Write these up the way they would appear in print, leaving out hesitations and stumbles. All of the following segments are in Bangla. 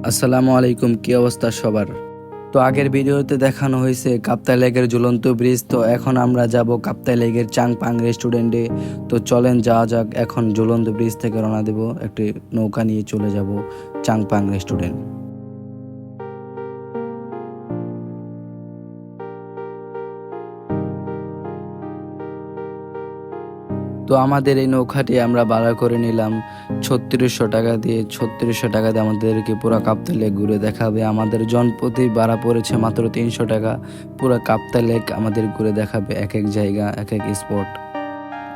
আসসালামু আলাইকুম, কি অবস্থা সবার? তো আগের ভিডিওতে দেখানো হয়েছে কাপ্তাই লেকের ঝুলন্ত ব্রিজ। তো এখন আমরা যাব কাপ্তাই লেকের চাংপাং রেস্টুরেন্টে। তো চলেন যাওয়া যাক, এখন ঝুলন্ত ব্রিজ থেকে রওনা দেব, একটি নৌকা নিয়ে চলে যাব চাংপাং রেস্টুরেন্ট। তো আমাদের এই নৌকাটি আমরা ভাড়া করে নিলাম 3600 টাকা দিয়ে। 3600 টাকা দিয়ে আমাদেরকে পুরো কাপ্তাই লেক ঘুরে দেখাবে। আমাদের জনপ্রতি ভাড়া পড়েছে মাত্র 300 টাকা। পুরো কাপ্তাই লেক আমাদের ঘুরে দেখাবে, এক এক জায়গা এক এক স্পট।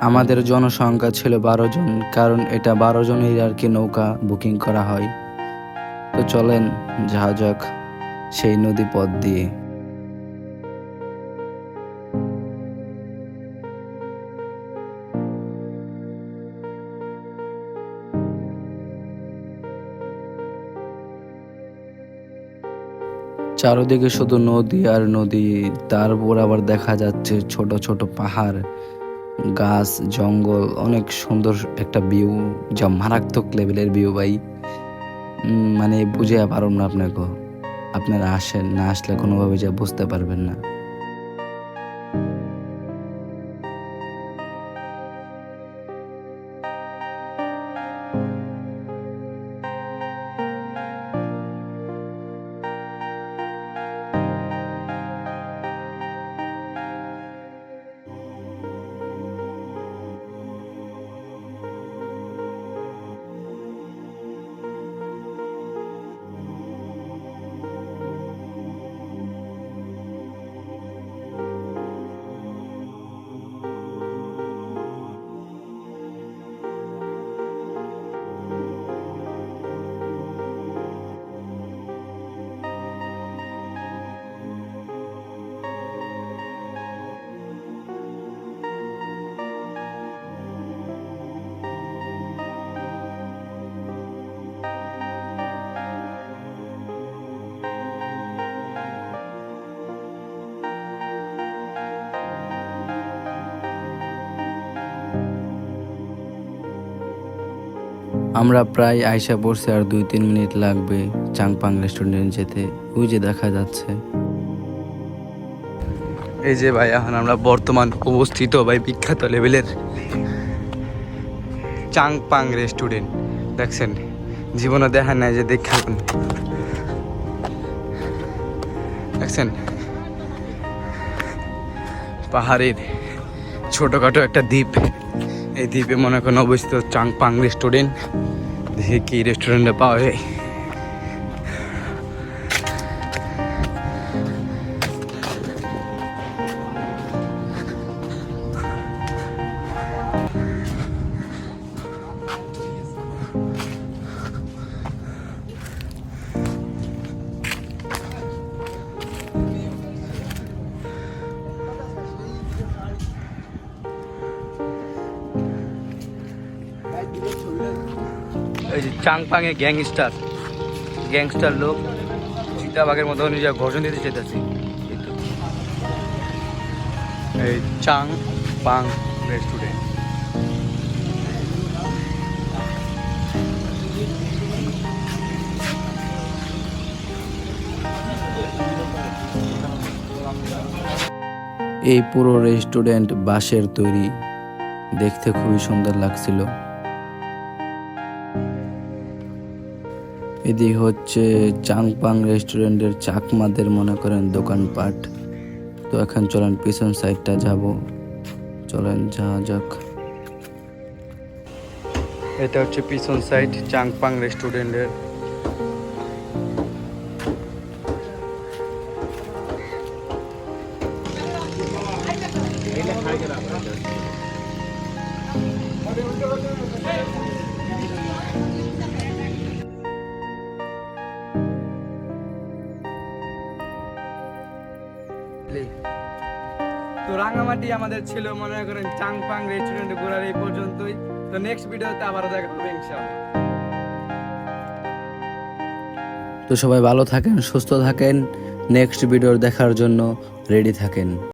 আমাদের জনসংখ্যা ছিল 12 জন, কারণ এটা 12 জনের আর কি নৌকা বুকিং করা হয়। তো চলেন যাওয়া যাক সেই নদী পথ দিয়ে। চারদিকে শুধু নদী আর নদী, তারপর আবার দেখা যাচ্ছে ছোট ছোট পাহাড়, গাছ, জঙ্গল, অনেক সুন্দর একটা ভিউ, যা মারাত্মক লেভেলের ভিউ ভাই। মানে বুঝে পারব না আপনাকে। আপনারা আসেন, না আসলে কোনোভাবে যা বুঝতে পারবেন না। আমরা প্রায় আইসা পড়ছি, আর 2-3 মিনিট লাগবে চাংপাং রেস্টুরেন্ট যেতে। ওই যে দেখা যাচ্ছে, এই যে ভাই এখন আমরা বর্তমান অবস্থিত ভাই বিখ্যাত লেভেলের চাংপাং রেস্টুরেন্ট। দেখছেন, জীবনে দেখা নাই যে দেখেন, দেখছেন পাহাড়ের ছোটখাটো একটা দ্বীপ। এই দ্বীপে মনে করেন অবস্থিত চাংপাং রেস্টুরেন্ট। দেখি কি রেস্টুরেন্টে পাওয়া যায়। এই যে চাংপাংয়ে গ্যাংস্টার লোক চিতাবাঘের মতো নিজের ঘর্ষণ দিতে চেয়েছি। এই চাংপাং রেস্টুরেন্ট। এই পুরো রেস্টুরেন্ট বাঁশের তৈরি, দেখতে খুবই সুন্দর লাগছিল। এদিকে হচ্ছে চাংপাং রেস্টুরেন্টের চাকমাদের মনে করেন দোকানপাট। তো এখন চলেন পিছন সাইডটা যাব, চলেন যাওয়া যাক। এটা হচ্ছে পিছন সাইড চাংপাং রেস্টুরেন্টের। তো রাঙামাটি আমাদের ছিল মনে করেন চাংপাং রেস্টুরেন্টে ঘোরার এই পর্যন্তই। তো নেক্সট ভিডিওতে আবার দেখা হবে ইনশাআল্লাহ। তো সবাই ভালো থাকেন, সুস্থ থাকেন, নেক্সট ভিডিও দেখার জন্য রেডি থাকেন।